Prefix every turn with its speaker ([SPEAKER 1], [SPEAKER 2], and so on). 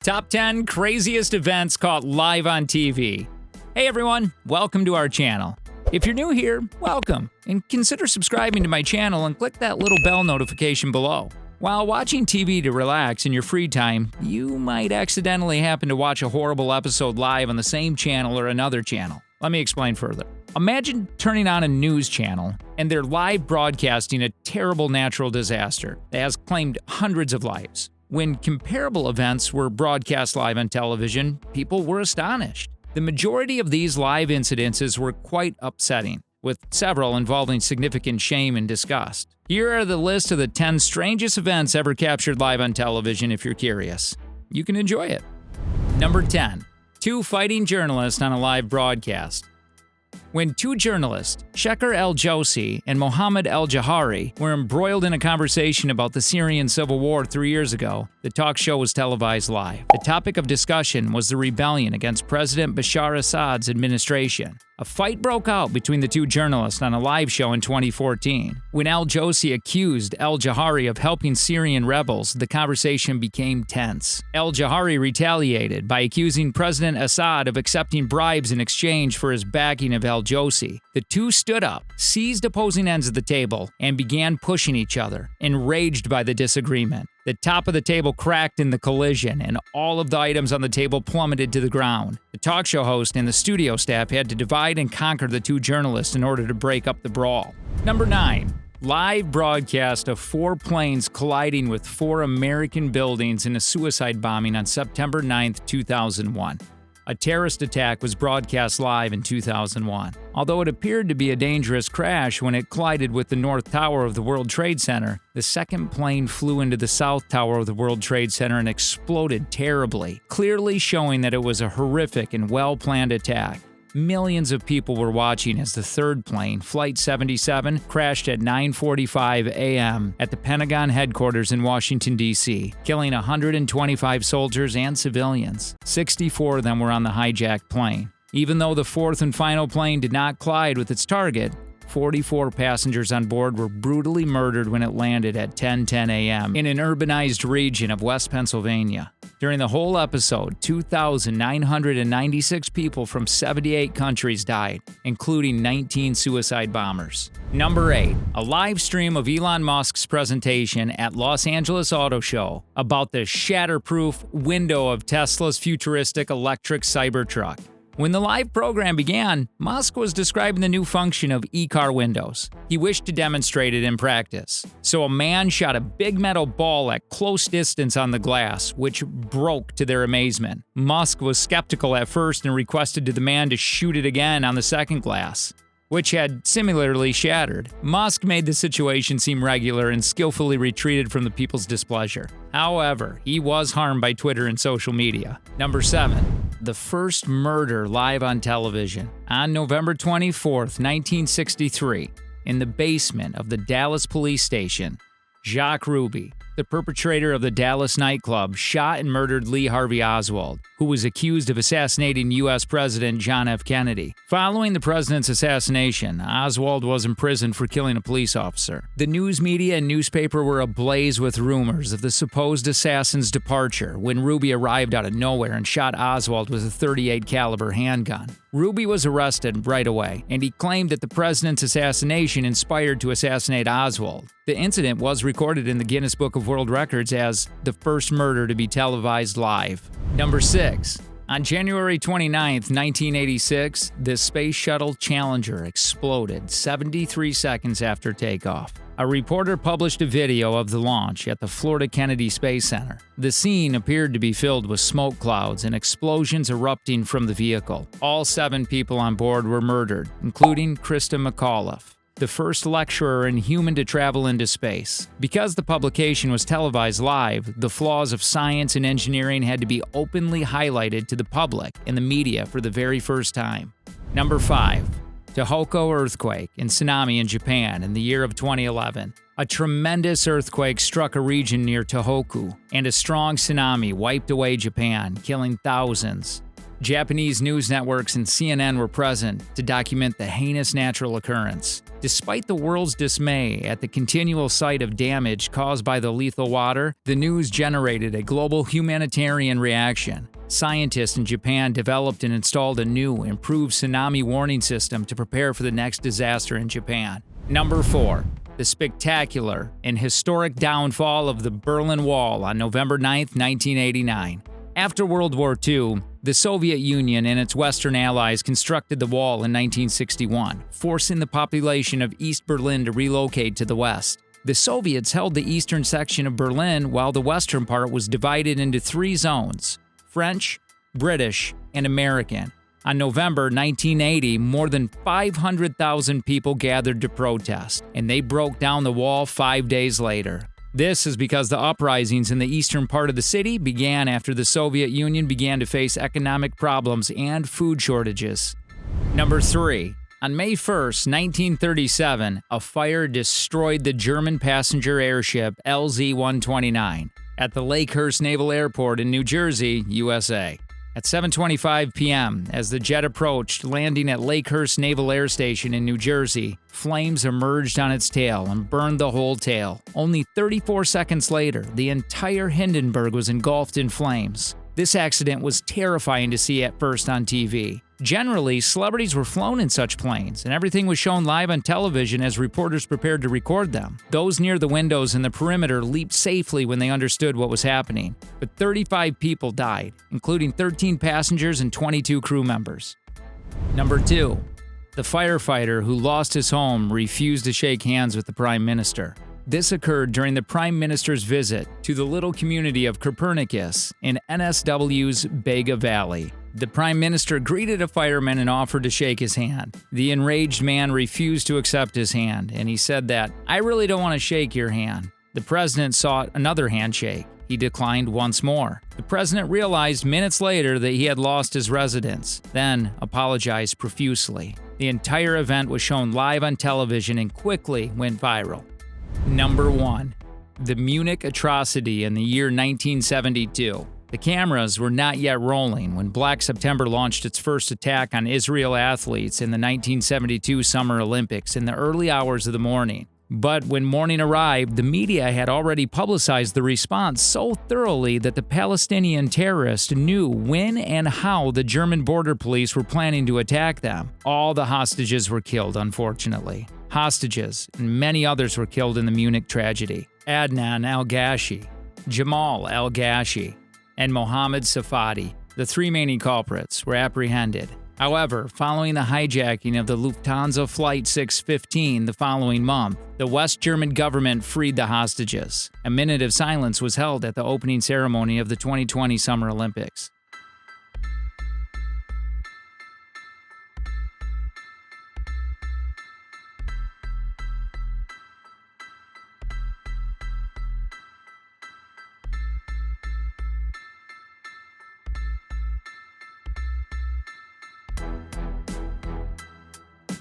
[SPEAKER 1] Top 10 craziest events caught live on TV. Hey everyone, welcome to our channel. If you're new here, welcome, and consider subscribing to my channel and click that little bell notification below. While watching TV to relax in your free time, you might accidentally happen to watch a horrible episode live on the same channel or another channel. Let me explain further. Imagine turning on a news channel and they're live broadcasting a terrible natural disaster that has claimed hundreds of lives. When comparable events were broadcast live on television, people were astonished. The majority of these live incidences were quite upsetting, with several involving significant shame and disgust. Here are the list of the 10 strangest events ever captured live on television if you're curious. You can enjoy it. Number 10. Two fighting journalists on a live broadcast. When two journalists, Shekhar El-Josi and Mohammed El-Jahari, were embroiled in a conversation about the Syrian civil war 3 years ago, the talk show was televised live. The topic of discussion was the rebellion against President Bashar Assad's administration. A fight broke out between the two journalists on a live show in 2014. When El-Josi accused El-Jahari of helping Syrian rebels, the conversation became tense. El-Jahari retaliated by accusing President Assad of accepting bribes in exchange for his backing of El-Josi. The two stood up, seized opposing ends of the table, and began pushing each other, enraged by the disagreement. The top of the table cracked in the collision, and all of the items on the table plummeted to the ground. The talk show host and the studio staff had to divide and conquer the two journalists in order to break up the brawl. Number 9. Live broadcast of 4 planes colliding with 4 American buildings in a suicide bombing on September 9, 2001. A terrorist attack was broadcast live in 2001. Although it appeared to be a dangerous crash when it collided with the North Tower of the World Trade Center, the second plane flew into the South Tower of the World Trade Center and exploded terribly, clearly showing that it was a horrific and well-planned attack. Millions of people were watching as the third plane, Flight 77, crashed at 9:45 a.m. at the Pentagon headquarters in Washington, D.C., killing 125 soldiers and civilians. 64 of them were on the hijacked plane. Even though the fourth and final plane did not collide with its target, 44 passengers on board were brutally murdered when it landed at 10:10 a.m. in an urbanized region of West Pennsylvania. During the whole episode, 2,996 people from 78 countries died, including 19 suicide bombers. Number 8. A live stream of Elon Musk's presentation at Los Angeles Auto Show about the shatterproof window of Tesla's futuristic electric Cybertruck. When the live program began, Musk was describing the new function of e-car windows. He wished to demonstrate it in practice. So a man shot a big metal ball at close distance on the glass, which broke to their amazement. Musk was skeptical at first and requested to the man to shoot it again on the second glass, which had similarly shattered. Musk made the situation seem regular and skillfully retreated from the people's displeasure. However, he was harmed by Twitter and social media. Number 7. The first murder live on television. On November 24, 1963, in the basement of the Dallas police station, Jacques Ruby, the perpetrator of the Dallas nightclub, shot and murdered Lee Harvey Oswald, who was accused of assassinating U.S. President John F. Kennedy. Following the president's assassination, Oswald was imprisoned for killing a police officer. The news media and newspaper were ablaze with rumors of the supposed assassin's departure when Ruby arrived out of nowhere and shot Oswald with a .38 caliber handgun. Ruby was arrested right away, and he claimed that the president's assassination inspired to assassinate Oswald. The incident was recorded in the Guinness Book of World Records as the first murder to be televised live. Number 6. On January 29, 1986, the Space Shuttle Challenger exploded 73 seconds after takeoff. A reporter published a video of the launch at the Florida Kennedy Space Center. The scene appeared to be filled with smoke clouds and explosions erupting from the vehicle. All 7 people on board were murdered, including Krista McAuliffe, the first lecturer and human to travel into space. Because the publication was televised live, the flaws of science and engineering had to be openly highlighted to the public and the media for the very first time. Number 5. Tohoku earthquake and tsunami in Japan in the year of 2011. A tremendous earthquake struck a region near Tohoku, and a strong tsunami wiped away Japan, killing thousands. Japanese news networks and CNN were present to document the heinous natural occurrence. Despite the world's dismay at the continual sight of damage caused by the lethal water, the news generated a global humanitarian reaction. Scientists in Japan developed and installed a new, improved tsunami warning system to prepare for the next disaster in Japan. Number 4. The spectacular and historic downfall of the Berlin Wall on November 9, 1989. After World War II, the Soviet Union and its Western allies constructed the wall in 1961, forcing the population of East Berlin to relocate to the west. The Soviets held the eastern section of Berlin while the western part was divided into 3 zones: French, British, and American. On November 1980, more than 500,000 people gathered to protest, and they broke down the wall 5 days later. This is because the uprisings in the eastern part of the city began after the Soviet Union began to face economic problems and food shortages. Number 3. On May 1, 1937, a fire destroyed the German passenger airship LZ-129 at the Lakehurst Naval Airport in New Jersey, USA. At 7:25 p.m., as the jet approached, landing at Lakehurst Naval Air Station in New Jersey, flames emerged on its tail and burned the whole tail. Only 34 seconds later, the entire Hindenburg was engulfed in flames. This accident was terrifying to see at first on TV. Generally, celebrities were flown in such planes, and everything was shown live on television as reporters prepared to record them. Those near the windows and the perimeter leaped safely when they understood what was happening. But 35 people died, including 13 passengers and 22 crew members. Number 2. The firefighter who lost his home refused to shake hands with the Prime Minister. This occurred during the Prime Minister's visit to the little community of Copernicus in NSW's Bega Valley. The Prime Minister greeted a fireman and offered to shake his hand. The enraged man refused to accept his hand, and he said that, "I really don't want to shake your hand." The president sought another handshake. He declined once more. The president realized minutes later that he had lost his residence, then apologized profusely. The entire event was shown live on television and quickly went viral. Number 1. The Munich atrocity in the year 1972. The cameras were not yet rolling when Black September launched its first attack on Israel athletes in the 1972 Summer Olympics in the early hours of the morning. But when morning arrived, the media had already publicized the response so thoroughly that the Palestinian terrorists knew when and how the German border police were planning to attack them. All the hostages were killed, unfortunately. Hostages and many others were killed in the Munich tragedy. Adnan al-Ghashi, Jamal al-Ghashi, and Mohammed Safadi, the 3 remaining culprits, were apprehended. However, following the hijacking of the Lufthansa Flight 615 the following month, the West German government freed the hostages. A minute of silence was held at the opening ceremony of the 2020 Summer Olympics.